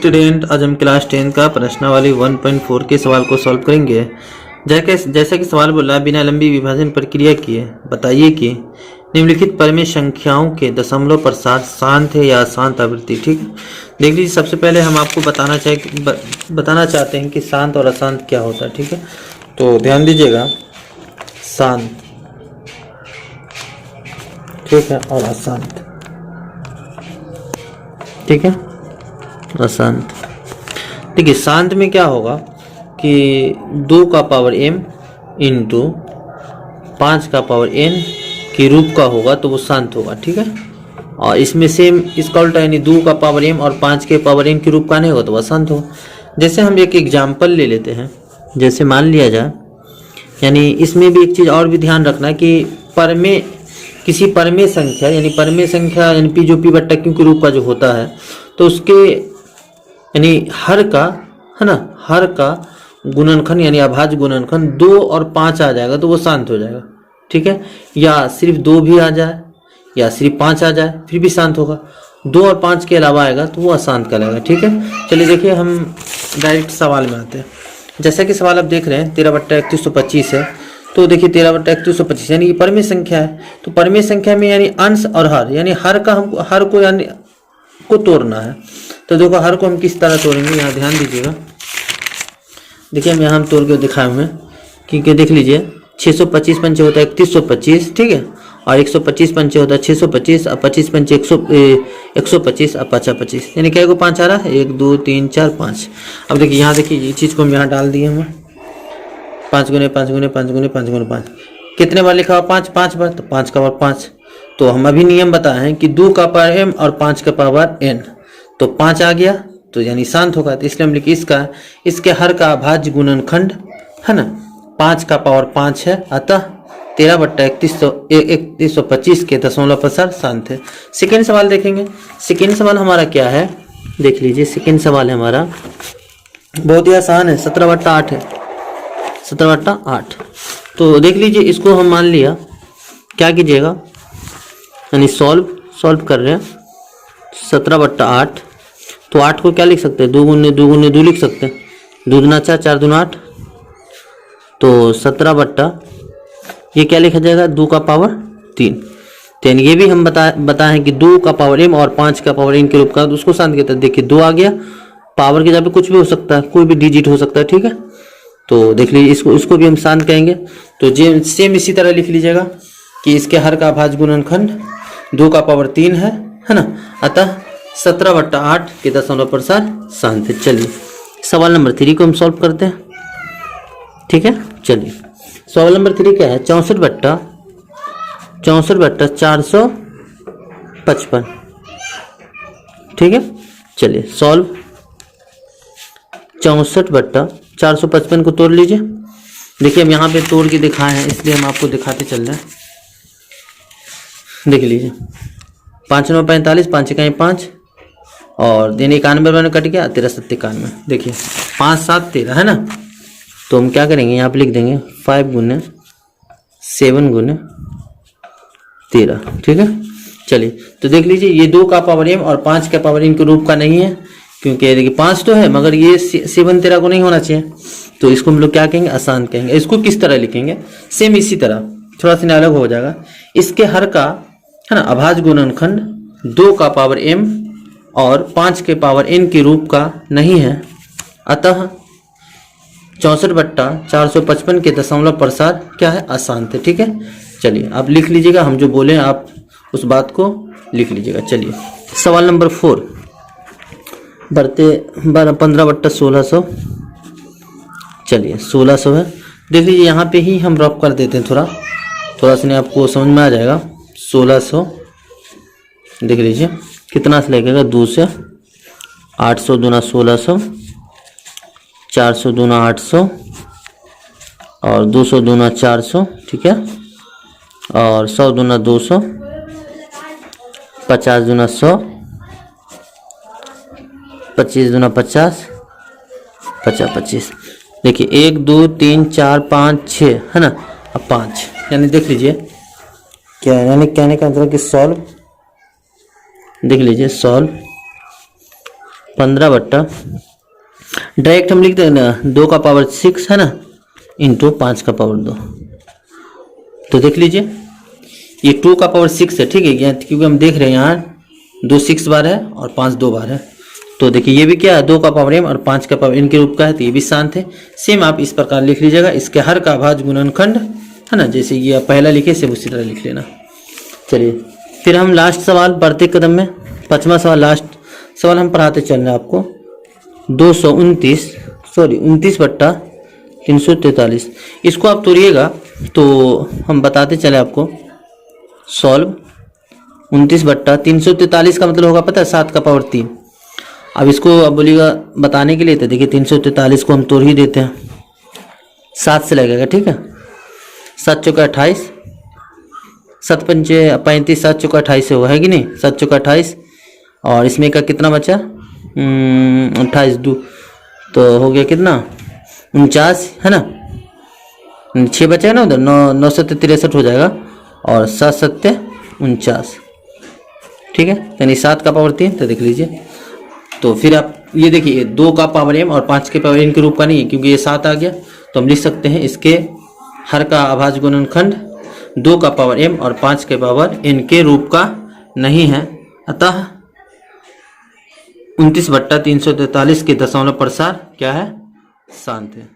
Student, आज हम class 10 का प्रश्नावली 1.4 के सवाल को सॉल्व करेंगे। जैसा कि सवाल बोला, बिना लंबी विभाजन प्रक्रिया किए बताइए कि निम्नलिखित परिमेय संख्याओं के दशमलव प्रसार शांत है या अशांत आवृत्ति। ठीक है, देख लीजिए। सबसे पहले हम आपको बताना चाहते हैं कि शांत और अशांत क्या होता है। ठीक है, तो ध्यान दीजिएगा, शांत, ठीक है, और अशांत, ठीक है, अशांत। देखिए, शांत में क्या होगा कि 2 का पावर m इंटू 5 का पावर n के रूप का होगा तो वो शांत होगा। ठीक है, और इसमें सेम इसका उल्टा, यानी 2 का पावर m और 5 के पावर n के रूप का नहीं होगा तो वह अशांत होगा। जैसे हम एक एग्जाम्पल ले लेते हैं, जैसे मान लिया जाए, यानी इसमें भी एक चीज़ और भी ध्यान रखना कि किसी परमेय संख्या यानी p जो p बट्टा q के रूप का जो होता है, तो उसके यानी हर का, है ना, हर का गुणनखंड यानी अभाज्य गुणनखंड 2 और 5 आ जाएगा तो वो शांत हो जाएगा। ठीक है, या सिर्फ 2 भी आ जाए या सिर्फ 5 आ जाए फिर भी शांत होगा। 2 और 5 के अलावा आएगा तो वो अशांत कहलाएगा। ठीक है, चलिए देखिए, हम डायरेक्ट सवाल में आते हैं। जैसा कि सवाल आप देख रहे हैं 13/3125 है, तो देखिए 13/3125 यानी कि परमेय संख्या है। तो परमेय संख्या में यानी अंश और हर, यानी हर का हमको हर को यानी को तोड़ना है। तो देखो, हर को हम किस तरह तोड़ेंगे, यहाँ ध्यान दीजिएगा। देखिए, हम यहाँ तोड़ के दिखाए हुए हैं, क्योंकि देख लीजिए 625 पंचे होता है 3125, ठीक है, और 125 पंचे होता है 625, और 25 पंचे 125, और 55, यानी क्या को 5 आ रहा है, 1 2 3 4 5। अब देखिए, यहाँ देखिए, ये चीज़ को हम यहाँ डाल दिए हमें, 5 गुने 5 गुने 5 गुने 5 गुने 5, कितने बार लिखा हुआ 5 बार, तो 5 का पावर 5। तो हम अभी नियम बताए हैं कि 2 का पावर m और 5 का पावर n, तो 5 आ गया तो यानी शांत होगा। तो इसलिए हम लिखे इसके हर का अभाज्य गुणनखंड, है ना, 5 का पावर 5 है, अतः 13/3125 के दशमलव प्रसार शांत है। सेकेंड सवाल देखेंगे। सेकेंड सवाल हमारा क्या है, देख लीजिए। सेकेंड सवाल है हमारा बहुत ही आसान है, 17/8 है, 17/8। तो देख लीजिए, इसको हम मान लिया, क्या कीजिएगा, यानी सॉल्व कर रहे हैं 17/8। तो 8 को क्या लिख सकते हैं, 2 गुने 2 गुने 2 लिख सकते हैं, 2 दूना 4 4 दूना 8, तो 17 ये क्या लिखा जाएगा, 2 का पावर 3। तो ये भी हम बताएं कि 2 का पावर m और 5 का पावर n के रूप का, तो उसको शांत कहते हैं। देखिए 2 आ गया, पावर के जगह पे कुछ भी हो सकता है, कोई भी डिजिट हो सकता है। ठीक है, तो देख लीजिए, इसको भी हम शांत कहेंगे। तो सेम इसी तरह लिख लीजिएगा कि इसके हर का अभाज्य गुणनखंड 2 का पावर 3 है ना, अतः 17/8 के दशमलव प्रसार शांत है। चलिए सवाल नंबर 3 को हम सॉल्व करते हैं। ठीक है, चलिए सवाल नंबर 3 क्या है, 64/455। ठीक है, चलिए सॉल्व। 64/455 को तोड़ लीजिए। देखिए, हम यहाँ पे तोड़ के दिखाए हैं, इसलिए हम आपको दिखाते चल रहे हैं। देख लीजिए, 5 9 45, 5 1 5, और दिन 91 में कट गया, 13 7 91। देखिए 5 7 13 है ना, तो हम क्या करेंगे, यहाँ पे लिख देंगे 5 गुने 7 गुने 13। ठीक है, चलिए तो देख लीजिए, ये 2 का पावर m और 5 का पावर n के रूप का नहीं है, क्योंकि देखिए 5 तो है मगर ये 7 13 को नहीं होना चाहिए। तो इसको हम लोग क्या कहेंगे, अशांत कहेंगे। इसको किस तरह लिखेंगे, सेम इसी तरह, थोड़ा सा अलग हो जाएगा। इसके हर का, है ना, अभाज्य गुणनखंड 2 का पावर m और 5 के पावर n के रूप का नहीं है, अतः 64/455 के दशमलव प्रसार क्या है, अशांत है। ठीक है, चलिए आप लिख लीजिएगा, हम जो बोले आप उस बात को लिख लीजिएगा। चलिए सवाल नंबर 4, 15/1600। चलिए 1600 है। देख लीजिए, यहाँ पे ही हम रफ कर देते हैं, थोड़ा सा नहीं, आपको समझ में आ जाएगा। 1600 देख लीजिए कितना से लगेगा, 2 से 800 दूना 1600, 400 दूना 800, और 200 दूना 400। ठीक है, और 100 दूना 200, 50 दूना 100, 25 दूना 50, 50 25। देखिए 1 2 3 4 5 6 है ना, अब 5, यानी देख लीजिए क्या, यानी कहने का मतलब कि सॉल्व। देख लीजिए सॉल्व 15 बट्टा डायरेक्ट हम लिखते हैं ना 2 का पावर 6 है ना इंटू 5 का पावर 2। तो देख लीजिए ये 2 का पावर 6 है, ठीक है, क्योंकि हम देख रहे हैं यहाँ 2 6 बार है और 5 2 बार है। तो देखिए ये भी क्या है 2 का पावर m और 5 का पावर n के रूप का है, तो ये भी शांत है। सेम आप इस प्रकार लिख लीजिएगा, इसके हर का अभाज्य गुणनखंड है ना, जैसे ये पहला लिखे सेम उसी तरह लिख लेना। चलिए फिर हम लास्ट सवाल बढ़ते कदम में, 5वां सवाल लास्ट सवाल हम पढ़ाते चल रहे हैं आपको। 29 बट्टा 343, इसको आप तोड़िएगा तो हम बताते चले आपको। सॉल्व 29 बट्टा 343 का मतलब होगा पता है 7 का पावर 3। अब इसको अब बोलिएगा बताने के लिए, तो देखिए 343 को हम तोड़ ही देते हैं, 7 से लगेगा, ठीक है। 7 चौका 28, 7 पंचे 35, 7 चौका 28 से हुआ है कि नहीं, 7 चौका 28 और इसमें का कितना बचा 28 2, तो हो गया कितना 49 है ना, 6 बचेगा ना उधर, 9 7 63 हो जाएगा और 7 7 49, ठीक है, यानी 7 का पावर 3। तो देख लीजिए, तो फिर आप ये देखिए 2 का पावर m और 5 के पावर n के रूप का नहीं है, क्योंकि ये 7 आ गया, तो हम लिख सकते हैं इसके हर का अभाज्य गुणनखंड 2 का पावर m और 5 के पावर n के रूप का नहीं है, अतः 29 बट्टा 343 के दशमलव प्रसार क्या है, शांत है।